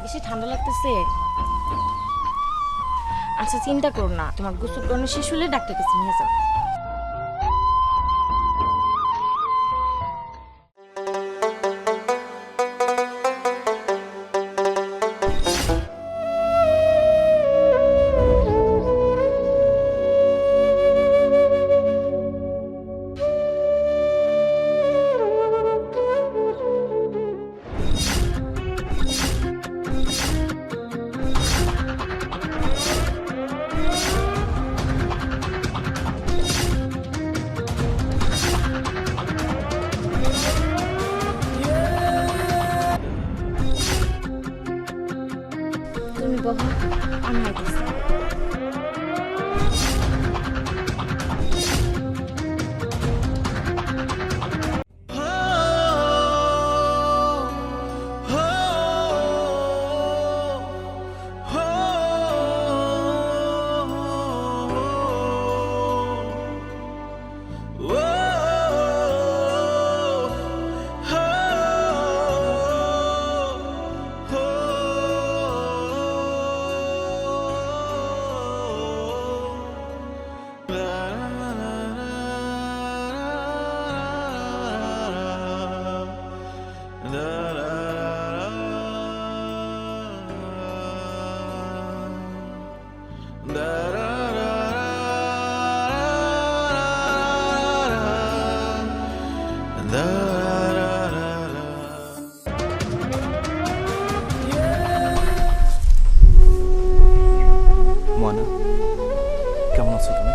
বেশি ঠান্ডা লাগতেছে। আচ্ছা চিন্তা করো না, তোমার গোসল করানো শেষ হলে ডাক্তার কাছে নিয়ে যাও। তুমি বলো, আমি আইতেছি। ময়না, কেমন আছো তুমি?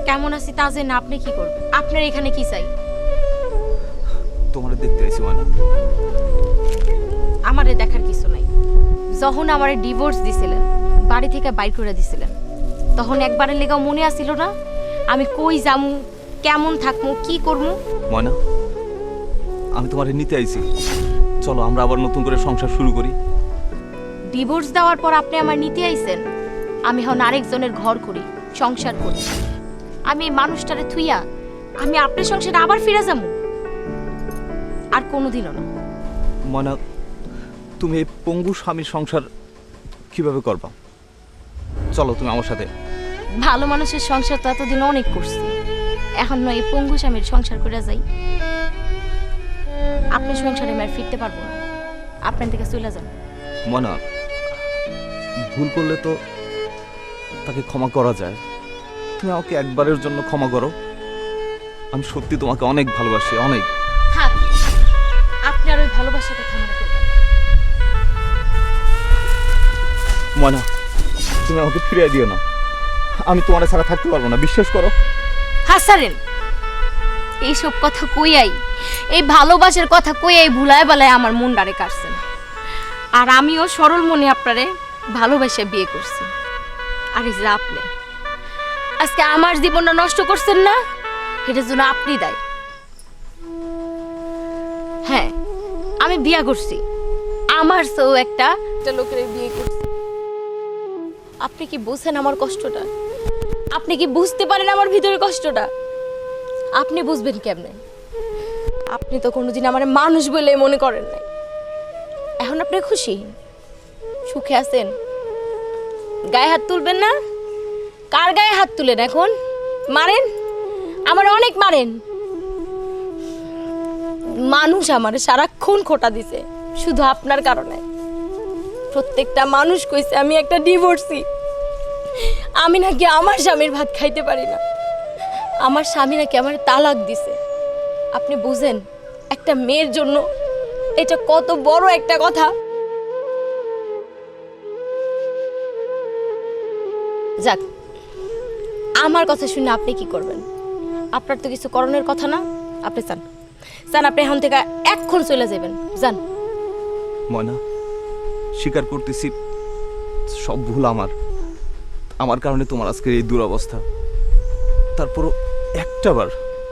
কেমন আছি তা যে না, আপনি কি করবেন? আপনার এখানে কি চাই? তোমার দেখতে আইছি ময়না। আমারে দেখার কিছু নাই। যখন আমারে ডিভোর্স দিছিলেন, বাড়ি থেকে বাইর করে দিছিলেন, তখন একবারের লেগাও মনে আসিল না আমি কই যামু, কেমন থাকমু, কি করমু? ময়না, আমি তোমারে নিতে আইছি। চলো আমরা আবার নতুন করে সংসার শুরু করি। ডিভোর্স দেওয়ার পর আপনি আমার নিতে আইছেন। আমি হন আরেকজনের ঘর করি, সংসার করি। আমি এই মানুষটারে থুইয়া আমি আপনার সংসারে আবার ফিরে যাবো? আর কোনোদিনও না। ময়না, তুমি এই পঙ্গু স্বামীর সংসার কিভাবে করবা? চলো তুমি আমার সাথে। ভালো মানুষের সংসার তো এতদিন অনেক করছি, এখন নয় এই পঙ্গু স্বামীর সংসার করে যাই। আপনার সংসারে আমি আর ফিরতে পারবো না, আপনার থেকে চলে যান। ময়না, ভুল করলে তো তাকে ক্ষমা করা যায়। তুমি আমাকে একবারের জন্য ক্ষমা করো। আমি সত্যি তোমাকে অনেক ভালোবাসি, অনেক। থাক, আপনি আর ওই ভালোবাসার কথা মনে করবেন। ময়না, তুমি আমাকে ফিরিয়ে দিও না। আমি তোমার ছাড়া থাকতে পারবো না, বিশ্বাস করো। হাসারেন, এইসব কথা কইয়াই, এই ভালোবাসার কথা কইয়াই ভুলায় বেলায় আমার মন ডারে কাটছেন। আর আমিও সরল মনে আপনারে ভালোবাসা বিয়ে করছি। আর এই যে আপনি আজকে আমার জীবনটা নষ্ট করছেন না, এটার জন্য আপনি দায়ী। হ্যাঁ, আমি বিয়ে করছি, আমার সৌ একটা লোকের বিয়ে করছি। আপনি কি বুঝেন আমার কষ্টটা? আপনি কি বুঝতে পারেন আমার ভিতরে কষ্টটা? আপনি বুঝবেন কেমনে? আপনি তো কোনোদিন আমার মানুষ বলে মনে করেন নাই। এখন আপনি খুশি, সুখে আছেন? গায়ে হাত তুলবেন না? কার গায়ে হাত তুলেন এখন? মারেন, আমার অনেক মারেন। মানুষ আমার সারাক্ষণ খোটা দিছে শুধু আপনার কারণে। প্রত্যেকটা মানুষ কইছে আমি একটা ডিভোর্সি, আমি নাকি আমার স্বামীর ভাত খাইতে পারি না, আমার স্বামী নাকি আমার তালাক দিছে। আপনি বুঝেন একটা মেয়ের জন্য এটা কত বড় একটা কথা? যাক, আমার কথা শুনে আপনি কি করবেন? আপনার তো কিছু করণের কথা না। আপনি চান আপনি এখন থেকে এক্ষণ চলে যাবেন, যান। ময়না, স্বীকার করতেছি সব ভুল আমার। আমার কারণে তোমার আজকের এই দুরবস্থা। তারপরও একটাবার,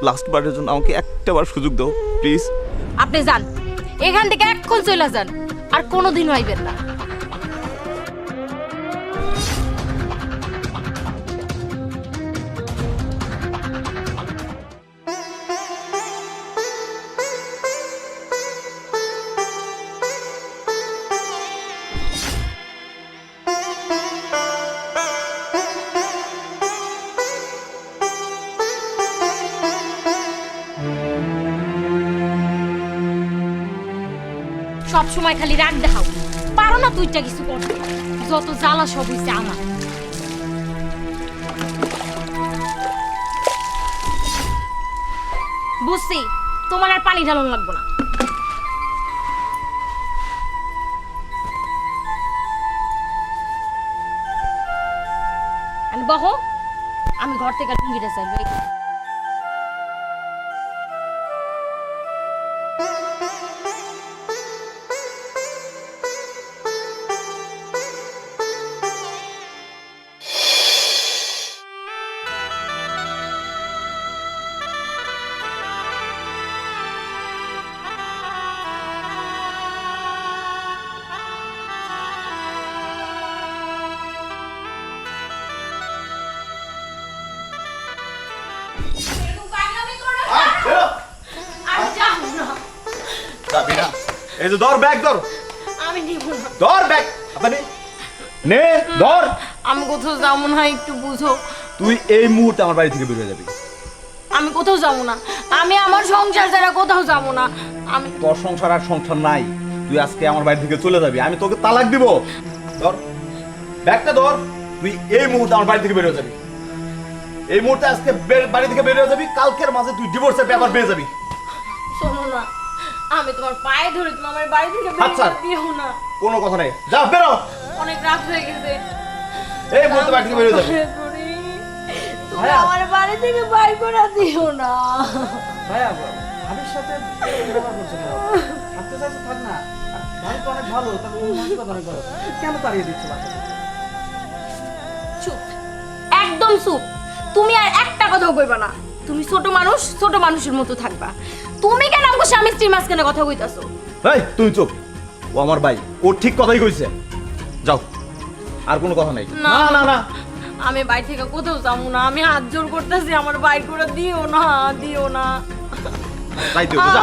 লাস্ট বারের জন্য আমাকে একটাবার সুযোগ দাও প্লিজ। আপনি যান, এখান থেকে এক্ষণ চলে যান, আর কোনোদিনও আইবেন না। সব সময় খালি রাগ দেখাও, পারো না তুইটা কিছু করতে। যত জ্বালা সব হইছে আমার। বুঝছি, তোমার আর পানি ঢালন লাগবো না। বহো, আমি ঘর থেকে লুঙ্গিটা চাইবো। এই যে ধর ব্যাগ, ধর। আমি নিব না। ধর ব্যাগ, আপনি নে, ধর। আমি কোথাও যাবো না, একটু বুঝো। তুই এই মুহূর্তে আমার বাড়ি থেকে বের হয়ে যাবি। আমি কোথাও যাবো না, আমি আমার সংসার ছাড়া কোথাও যাবো না। আমি তোর সংসার আর সংসার নাই, তুই আজকে আমার বাড়ি থেকে চলে যাবি, আমি তোকে তালাক দিব। ধর ব্যাগটা, ধর। তুই এই মুহূর্তে আমার বাড়ি থেকে বের হয়ে যাবি। এই মুহূর্তে আজকে বাড়ি থেকে বের হয়ে যাবি, কালকের মাঝে তুই ডিভোর্সের পেপার পেয়ে যাবি। শোনো না, আমি তোমার পায়ে ধরে, তুমি আমার বাড়ি থেকে বের আচ্ছা। করে দিও না। কোনো কথা নেই, যা বেরো। অনেক রাত হয়ে গেছে। এই মুহূর্তে বাড়ি থেকে বের হয়ে যাবি। তুমি আমার বাড়ি থেকে বাইর করে দিও না। ভাইয়া, ভাবির সাথে ব্যবহার করছে কেন? থাকতে চাইছে থাক না। ভাই তো অনেক ভালো, তাকে কথা অনেক ভালো, কেন তাড়িয়ে দিচ্ছে বাচ্চাকে? চুপ, একদম চুপ। তুমি আর একটা কথাও কইবা না। তুমি ছোট মানুষ, ছোট মানুষের মতো থাকবা। তুমি কেন আমাকে স্বামী স্ত্রীর মাঝখানে কথা কইতাছো? এই তুই চুপ, ও আমার ভাই, ও ঠিক কথাই কইছে। যাও, আর কোনো কথা নেই। না। না না না, আমি বাড়ি থেকে কোথাও যাবো না। আমি হাত জোর করতেছি, আমার বাইর করে দিও না, দিও না। তাই তুই যা।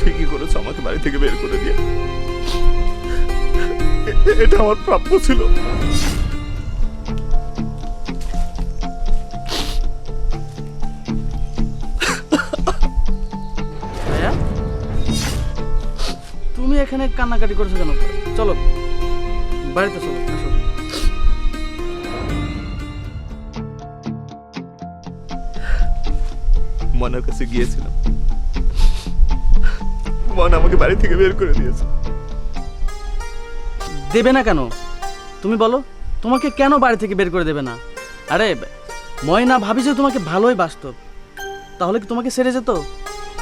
ঠিকই করেছো আমাকে বাড়ি থেকে বের করে দিয়ে, এটা আমার প্রাপ্য ছিল। ভাইয়া, তুমি এখানে কান্নাকাটি করছো কেন? চলো বাড়িতে চলো, আসো। মনের কাছে গিয়েছিলাম, মন আমাকে বাড়ি থেকে বের করে দিয়েছে। দেবে না কেন? তুমি বলো, তোমাকে কেন বাড়ি থেকে বের করে দেবে না? আরে ময়না ভাবি যে তোমাকে ভালোই বাসতো, তাহলে কি তোমাকে ছেড়ে যেত?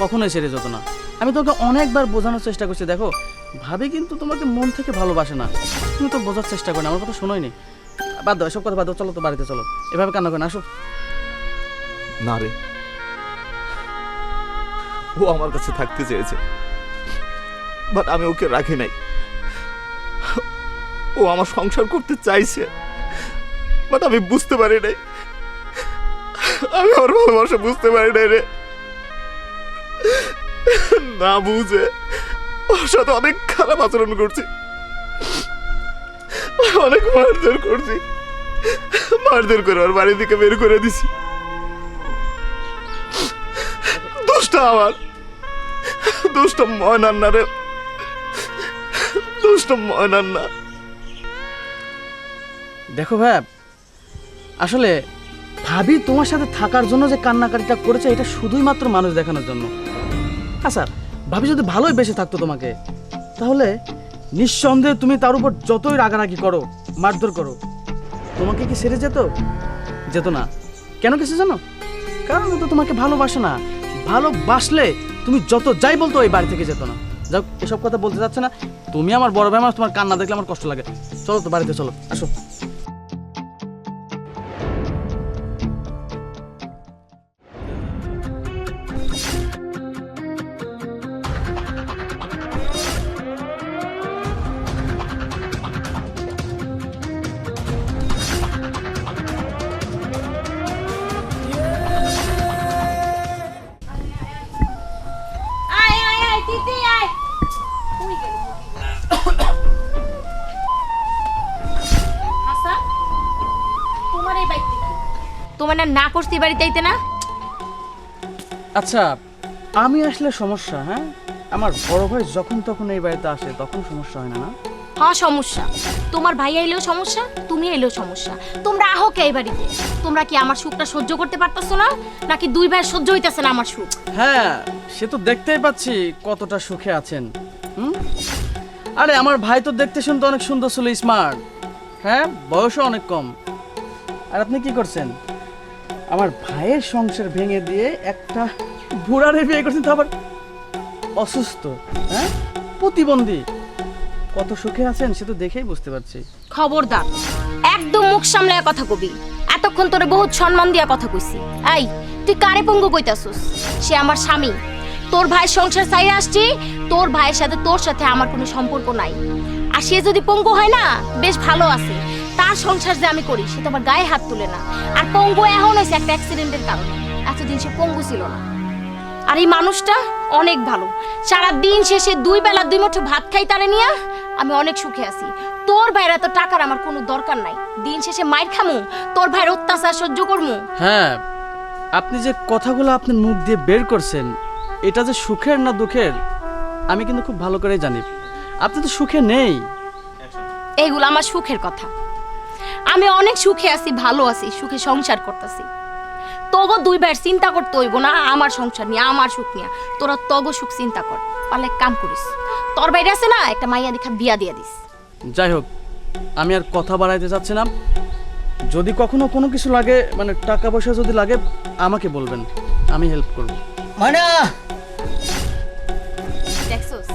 কখনোই ছেড়ে যেত না। আমি তোকে অনেকবার বোঝানোর চেষ্টা করছি, দেখো ভাবি কিন্তু তোমাকে মন থেকে ভালোবাসে না। তুমি তো বোঝার চেষ্টা করো না, আমার কথা শোনোই নি। বাদ দাও, সব কথা বাদ দাও, চলো তো বাড়িতে চলো। এভাবে কান্না করে না, আসো। না রে, ও আমার কাছে থাকতে চেয়েছে, বাট আমি ওকে রাখি নাই। ও আমার সংসার করতে চাইছে, বাট আমি বুঝতে পারি নাই। আমি ওর ভালোবাসা বুঝতে পারি নাই রে। না বুঝে ওর সাথে অনেক খারাপ আচরণ করছি, অনেক মারধর করছি, মারধর করে ওর বাড়ি থেকে বের করে দিছি। দোষটা আমার, দোষটা ময়নার না রে, দোষটা ময়নার না। দেখো ভাইয়া, আসলে ভাবি তোমার সাথে থাকার জন্য যে কান্নাকাটিটা করেছে, এটা শুধুই মাত্র মানুষ দেখানোর জন্য। আচ্ছা, ভাবি যদি ভালোই বেঁচে থাকতো তোমাকে, তাহলে নিঃসন্দেহে তুমি তার উপর যতই রাগারাগি করো, মারধর করো, তোমাকে কি ছেড়ে যেত? যেত না। কেন কিছু জানো? কারণ ও তো তোমাকে ভালোবাসে না। ভালোবাসলে তুমি যত যাই বলতো ওই বাড়ি থেকে যেত না। যাও, এসব কথা বলতে যাচ্ছে না। তুমি আমার বড় ভাই, তোমার কান্না দেখলে আমার কষ্ট লাগে। চলো তো বাড়িতে চলো, আসো। তোমার না করছি বাড়িতে আইতে না? আচ্ছা, আমি আসলে সমস্যা? হ্যাঁ, আমার বড় ভাই যখন তখন এই বাড়িতে আসে তখন সমস্যা হয় না? না হ্যাঁ সমস্যা। তোমার ভাই আইলেও সমস্যা, তুমি আইলেও সমস্যা। তোমরা আহো কে এই বাড়িতে? তোমরা কি আমার সুখটা সহ্য করতে পারতেছো না, নাকি দুই ভাই সহ্য হইতেছে না আমার সুখ? হ্যাঁ, সে তো দেখতেই পাচ্ছি কতটা সুখে আছেন। আরে আমার ভাই তো দেখতে শুনতে অনেক সুন্দর ছিল, স্মার্ট, হ্যাঁ, বয়সও অনেক কম। আর আপনি কি করছেন? আমার ভাইয়ের সংসার ভেঙে দিয়ে একটা বুড়ারে বিয়ে করছেন, তো আবার অসুস্থ, হ্যাঁ, প্রতিবন্ধী। কত সুখে আছেন সে তো দেখেই বুঝতে পারছি। খবরদার, একদম মুখ সামলায় কথা কবি। এতক্ষণ তোরে বহুত সম্মান দিয়া কথা কইছি। এই, তুই কারে পঙ্গু কইতাছস? সে আমার স্বামী। তোর ভাই সংসার চাইরে আসছি, তোর ভাইয়ের সাথে তোর সাথে আমার কোনো সম্পর্ক নাই। আর সে যদি পঙ্গু হয় না, বেশ ভালো আছে। তার সংসার যে আমি করি, সে তো আমার গায়ে হাত তুলে না। আর পঙ্গু এখন হয়েছে একটা অ্যাক্সিডেন্টের কারণে। এতদিন সে পঙ্গু ছিল না। আর এই মানুষটা অনেক ভালো। সারা দিন শেষে দুই বেলা দুই মুঠো ভাত খাই তারে নিয়ে আমি অনেক সুখে আছি। তোর ভাইয়ের এত টাকার আমার কোনো দরকার নাই। দিন শেষে মাইর খামু, তোর ভাইয়ের অত্যাচার সহ্য করমু। হ্যাঁ, আপনি যে কথাগুলো আপনার মুখ দিয়ে বের করছেন, এটা যে সুখের না দুঃখের আমি কিন্তু খুব ভালো করেই জানি। আপনি তো সুখে নেই। এইগুলো আমার সুখের কথা। আমি অনেক সুখে আছি, ভালো আছি, সুখে সংসার করতেছি। তগো দুই ভাইয়ের চিন্তা করতে হইব না আমার সংসার নিয়ে, আমার সুখ নিয়ে। তোরা তগো সুখ চিন্তা কর, পারলে কাম করিস। তোর বাইরে আছে না, একটা মাইয়া দেখা বিয়া দিয়া দিস। যাই হোক, আমি আর কথা বাড়াইতে চাচ্ছি না। যদি কখনো কোনো কিছু লাগে, মানে টাকা পয়সা যদি লাগে, আমাকে বলবেন, আমি হেল্প করব। মানে দেখছস,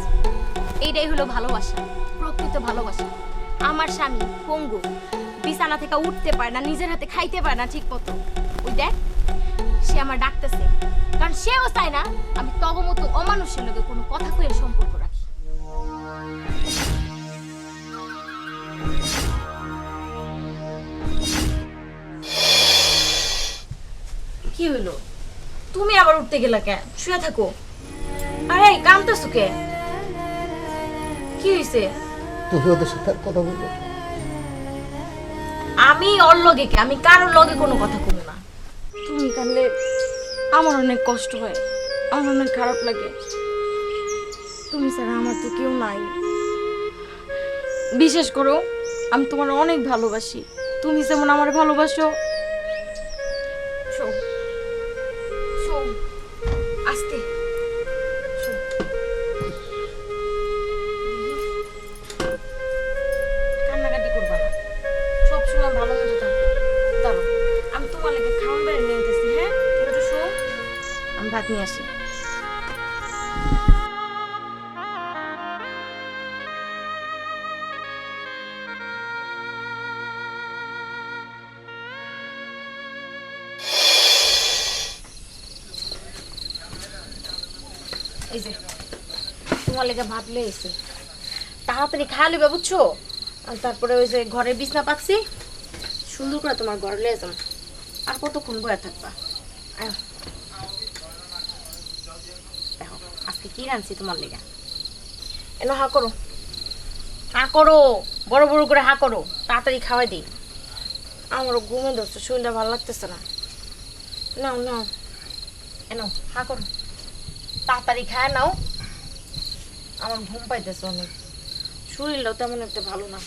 এইটাই হলো ভালোবাসা, প্রকৃত ভালোবাসা। আমার স্বামী পঙ্গু, বিছানা থেকে উঠতে পারে না, নিজের হাতে খাইতে পারে না ঠিক মতো। ওই দেখ, সে আমার ডাকতেছে, কারণ সেও চায় না আমি তগো মতো অমানুষের লোকে কোনো কথা কয়ে সম্পর্ক রাখি। কি হইলো? তুমি আবার উঠতে গেলা কেন? শুয়ে থাকো। আরে কাঁদতেছো কে? কি হইছে? তুমি ওদের সাথে আর কথা বলবো? আমি ওর লগে কে? আমি কারোর লগে কোনো কথা কব না। তুমি কাঁদলে আমার অনেক কষ্ট হয়, আমার অনেক খারাপ লাগে। তুমি ছাড়া আমার তো কেউ নাই। বিশেষ করো, আমি তোমার অনেক ভালোবাসি। তুমি যেমন আমার ভালোবাসো। শোন, শোন, আস্তে শোন। কান্নাকাটি করবা না, সবসময় ভালো মতো থাকো। দাঁড়ো, আমি তোমার লেগে খাওয়ান বেড়ে নিয়ে যেতেছি। হ্যাঁ, তুমি একটু শো, আমি ভাত নিয়ে আসি। এই যে তোমার লেগে ভাত লেগেছে, তাড়াতাড়ি খা লিবে, বুঝছো? আর তারপরে ওই যে ঘরের বিছনা পাচ্ছি, সুন্দর করে তোমার ঘরে লিয়ে যাম। আর কতক্ষণ বয়ে থাকবা? আয়, দেখো আজকে কি রাঁধছি তোমার লেগে। এলো, হা করো, হা করো, বড় বড় করে হা করো, তাড়াতাড়ি খাওয়াই দিই। আমারও ঘুমে ধরছে, শরীরটা ভালো লাগতেছে না। নাও নাও, এনো হা করো, তাড়াতাড়ি খায় নাও। আমার ঘুম পাইতেছে অনেক, শরীরটাও তেমন একটা ভালো না।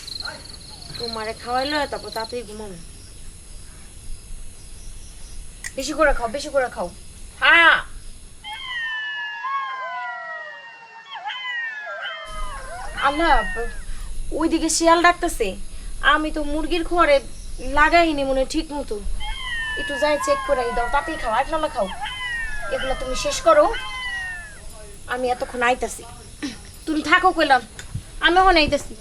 তোমারে খাওয়াইলো, তারপর তাড়াতাড়ি ঘুমাবো। বেশি করে খাও, বেশি করে খাও। হ্যাঁ, আল্লাহ, ওইদিকে শিয়াল ডাকতেছে। আমি তো মুরগির খোয়ারে লাগাইনি মনে ঠিক মতো। একটু যাই চেক করে দাও, তাতেই খাও, আর নালা খাও। এগুলো তুমি শেষ করো, আমি এতক্ষণ আইতাছি। তুমি থাকো কইলাম, আমি এখন আইতাছি।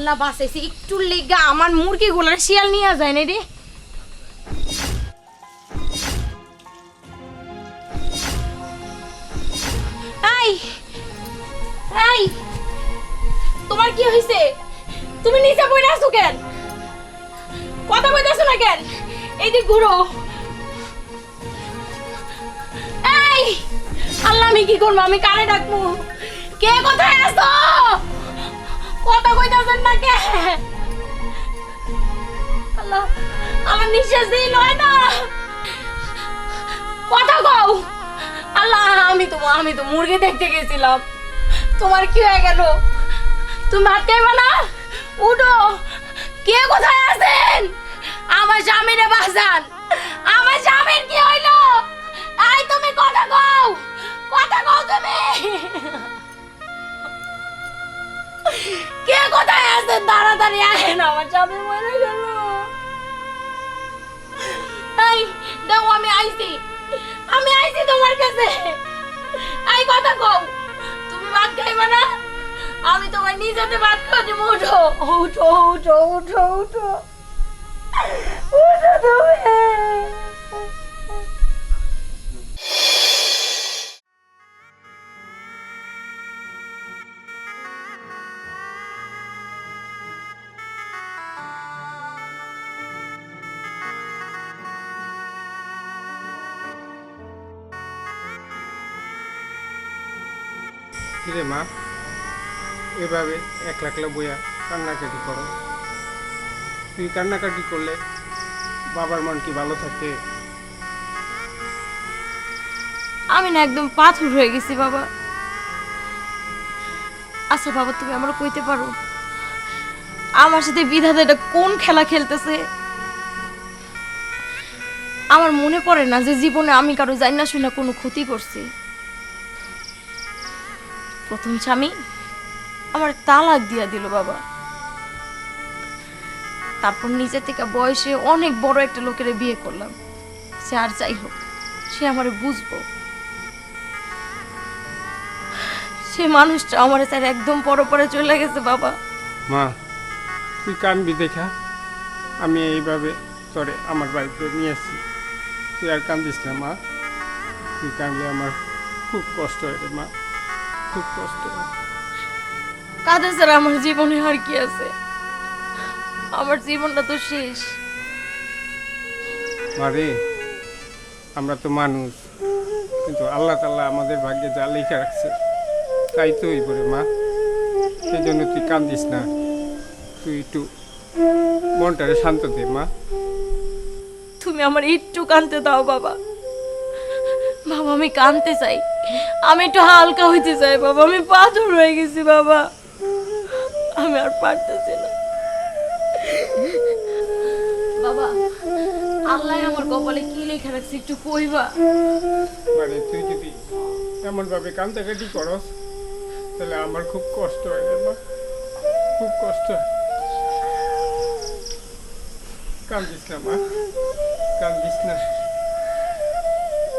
আল্লাহ বাঁচাইছে, একটু লেগা আমার মুরগি গোলার শিয়াল নিয়ে যায় না রে। এই এই তোমার কি হয়েছে? তুমি নিচে বইরা আছো কেন? কথা কইতাছো না কেন? এই দিক ঘুরো। এই আল্লাহ, আমি কি করবো? আমি কারে ডাকবো? কে কোথায় আছো? কথা কইতাছেন না কে? আল্লাহ, আমার নিঃশ্বাস দিয়ে লয় না, কথা কও। আল্লাহ, আমি তো মুরগি দেখতে গেছিলাম, তোমার কি হয়ে গেল? তুমি ভাত খাইবা না? উঠো। কে কোথায় আছেন? আমার স্বামীরে বাঁচান, আমার স্বামীর কি হইলো? এই তুমি কথা কও, কথা কও তুমি। কে কোথায় আছেন? তাড়াতাড়ি আসেন, আমার স্বামী মরে গেল। এই দাও, আমি আইছি তোমার কাছে। এই কথা কও, তুমি ভাত খাইবা না? আমি তোমার নিজেতে ভাত খাওয়াতে। উঠো উঠো উঠো উঠো উঠো উঠো তুমি। কিরে মা, এভাবে একলা একলা বইয়া কান্নাকাটি করো? তুই কান্নাকাটি করলে বাবার মন কি ভালো থাকে? আমি না একদম পাথর হয়ে গেছি বাবা। আচ্ছা বাবা, তুমি আমার কইতে পারো আমার সাথে বিধাতা এটা কোন খেলা খেলতেছে? আমার মনে পড়ে না যে জীবনে আমি কারো জানি না শুনে কোনো ক্ষতি করছি। প্রথম স্বামী আমার তালাক দিয়া দিল বাবা, তারপর নিজে থেকে বয়সে অনেক বড় একটা লোকের বিয়ে করলাম। সে আর যাই হোক, সে আমারে বুঝবো। সে মানুষটা আমার স্যার একদম পরে চলে গেছে বাবা। মা, তুই কানবি দেখা আমি এইভাবে তোরে আমার বাড়িতে নিয়ে আসছি। তুই আর কান্দিস না মা, তুই কানলে আমার খুব কষ্ট হয় রে মা, খুব কষ্ট হয়। কাঁদে স্যার, আমার জীবনে আর কি আছে? আমার জীবনটা তো শেষ। মারে, আমরা তো মানুষ, কিন্তু আল্লাহ তাআলা আমাদের ভাগ্যে যা লেখা রাখছে তাই তো হইব রে মা। সেই জন্য তুই কান্দিস না, তুই একটু মনটারে শান্ত দে মা। তুমি আমার একটু কাঁদতে দাও বাবা। বাবা, আমি কাঁদতে চাই, আমি একটু হালকা হইতে চাই বাবা। আমি পাথর হয়ে গেছি বাবা, আমি আর পারতেছি না বাবা। আল্লাহ আমার কপালে কি লেখা রাখছে একটু কইবা? মানে তুই যদি এমনভাবে কান্দাকাটি করস তাহলে আমার খুব কষ্ট হয় রে মা, খুব কষ্ট হয়। কান্দিস না মা, কান্দিস না।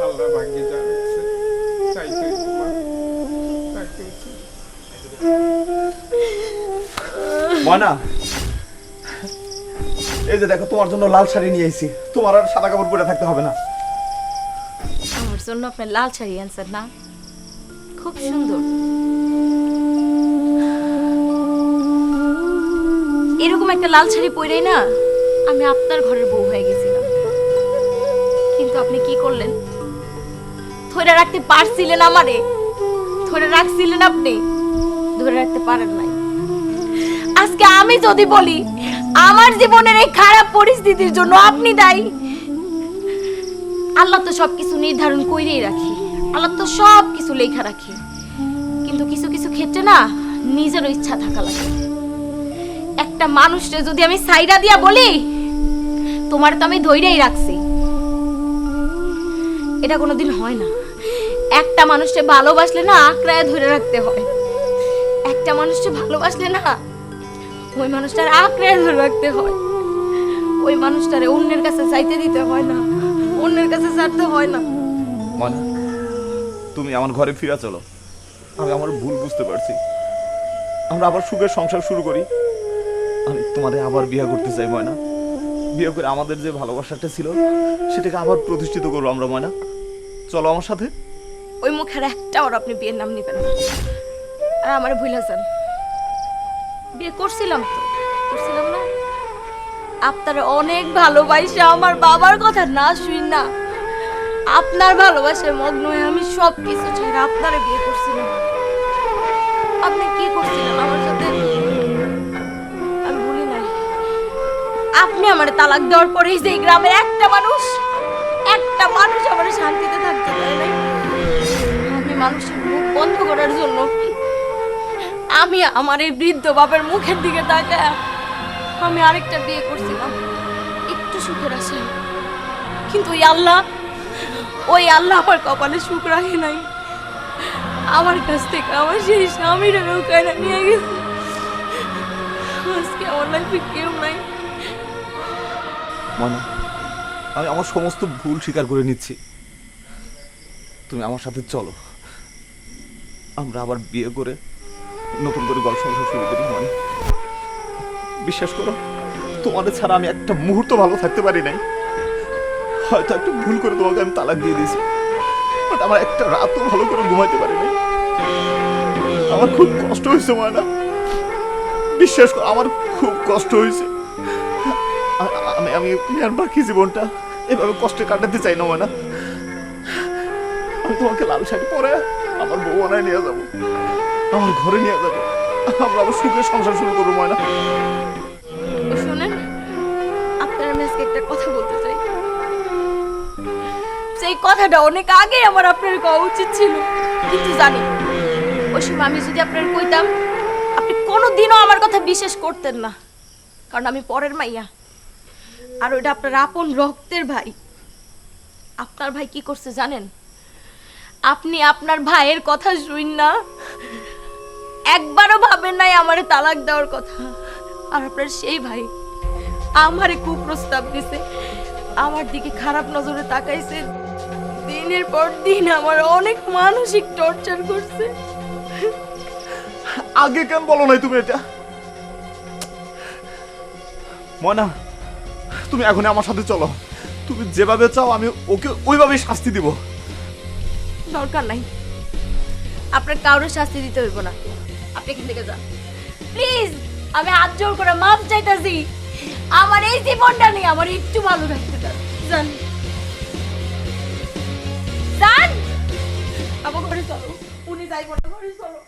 আল্লাহ ভাগ্যে যা রাখছে তাই তো হইব মা, তাই তো হইছে। ময়না, এই যে দেখো, তোমার জন্য লাল শাড়ি নিয়ে এসেছি। তোমার আর সাদা কাপড় পরে থাকতে হবে না। আমার জন্য আপনার লাল শাড়ি আনছেন না? খুব সুন্দর। এরকম একটা লাল শাড়ি পরেই না আমি আপনার ঘরের বউ হয়ে গেছিলাম। কিন্তু আপনি কি করলেন? ধরে রাখতে পারছিলেন আমারে? ধরে রাখছিলেন আপনি? ধরে রাখতে পারেন নাই। আজকে আমি যদি বলি আমার জীবনের এই খারাপ পরিস্থিতির জন্য আপনি দায়ী। আল্লাহ তো সবকিছু নির্ধারণ করেই রাখি, আল্লাহ তো সবকিছু লেখা রাখি, কিন্তু কিছু কিছু ক্ষেত্রে না নিজেরও ইচ্ছা থাকা লাগে। একটা মানুষকে যদি আমি সাইডা দিয়া বলি তোমার তো আমি ধইরেই রাখছি, এটা কোনোদিন হয় না। একটা মানুষকে ভালোবাসলে না আঁকড়ায় ধরে রাখতে হয়। একটা মানুষকে ভালোবাসলে না ওই মানুষটার আঁকড়ায় ধরে রাখতে হয়। ওই মানুষটারে অন্যের কাছে চাইতে দিতে হয় না, অন্যের কাছে ছাড়তে হয় না। ময়না, তুমি আমার ঘরে ফিরে চলো। আমি আমার ভুল বুঝতে পারছি। আমরা আবার সুখের সংসার শুরু করি। তোমারে আবার বিয়ে করতে চাই ময়না। বিয়ে করে আমাদের যে ভালোবাসাটা ছিল সেটাকে আবার প্রতিষ্ঠিত করবো আমরা ময়না। চলো আমার সাথে। ওই মুখের একটা ওর আপনি বিয়ের নাম নেবেন না। আর আমার ভুলে যান, বিয়ে করছিলাম তো, করছিলাম না? আপনার অনেক ভালোবাসা আমার বাবার কথা না শুই না, আপনার ভালোবাসায় মগ্ন হয়ে আমি সব কিছু ছেড়ে আপনারে বিয়ে করছিলাম। আপনি কি করছিলেন আমার সাথে? আমি ভুলি নাই। আপনি আমার তালাক দেওয়ার পরেই যে গ্রামের একটা মানুষ আমার শান্তিতে থাকতে দেয় নাই। আমি মানুষের মুখ বন্ধ করার জন্য আমি আমার এই বৃদ্ধ বাপের মুখের দিকে তাকায় আমি আরেকটা বিয়ে করছিলাম একটু সুখের আশায়। কিন্তু ওই আল্লাহ আমার কপালে সুখ রাখে নাই। আমার কাছ থেকে আমার সেই স্বামীরা নৌকায় নিয়ে গেছে। আজকে আমার লাইফে কেউ নাই। ময়না, আমি আমার সমস্ত ভুল স্বীকার করে নিচ্ছি। তুমি আমার সাথে চলো, আমরা আবার বিয়ে করে নতুন করে গল্প সংসার শুরু করি। ময়না, বিশ্বাস করো, তোমাদের ছাড়া আমি একটা মুহূর্ত ভালো থাকতে পারি নাই। হয়তো একটা ভুল করে তোমাকে আমি তালাক দিয়ে দিয়েছি, বাট আমার একটা রাতও ভালো করে ঘুমাইতে পারি নাই। আমার খুব কষ্ট হয়েছে ময়না, বিশ্বাস করো আমার খুব কষ্ট হয়েছে। আমি আর বাকি জীবনটা এভাবে কষ্টে কাটাতে চাই না ময়না। আমি তোমাকে লাল শাড়ি পরে আমার বউ বানায় নিয়ে যাবো, আমার ঘরে নিয়ে যাবো, আমরা আবার সুখে সংসার শুরু করবো ময়না। শুনেন, আপনার আমি আজকে একটা কথা বলতে চাই। সেই কথাটা অনেক আগে আমার আপনার কওয়া উচিত ছিল, কিন্তু জানি ওই সময় আমি যদি আপনার কইতাম আপনি কোনোদিনও আমার কথা বিশ্বাস করতেন না, কারণ আমি পরের মাইয়া। আর ওইটা আপনার আপন রক্তের ভাই। আপনার ভাই কি করছে জানেন? আপনি আপনার ভাইয়ের কথা শুন না একবারও ভাবেন নাই আমারে তালাক দেওয়ার কথা। আর আপনার সেই ভাই আমারে কুপ্রস্তাব দিছে, আমার দিকে খারাপ নজরে তাকাইছে, দিনের পর দিন আমার অনেক মানসিক টর্চার করছে। আগে কেন বলো নাই তুমি এটা? ময়না, তুমি এখন আমার সাথে চলো। তুমি যেভাবে চাও আমি ওকে ওইভাবেই শাস্তি দিব। দরকার নাই, আপনার কারোর শাস্তি দিতে হইব না। আপনি এখান থেকে যান প্লিজ। আমি হাত জোর করে মাপ চাইতাছি। আমার এই জীবনটা নিয়ে আমার একটু ভালো রাখতে চান। যান যান, আমার ঘরে চলো। উনি যাইব না, ঘরে চলো।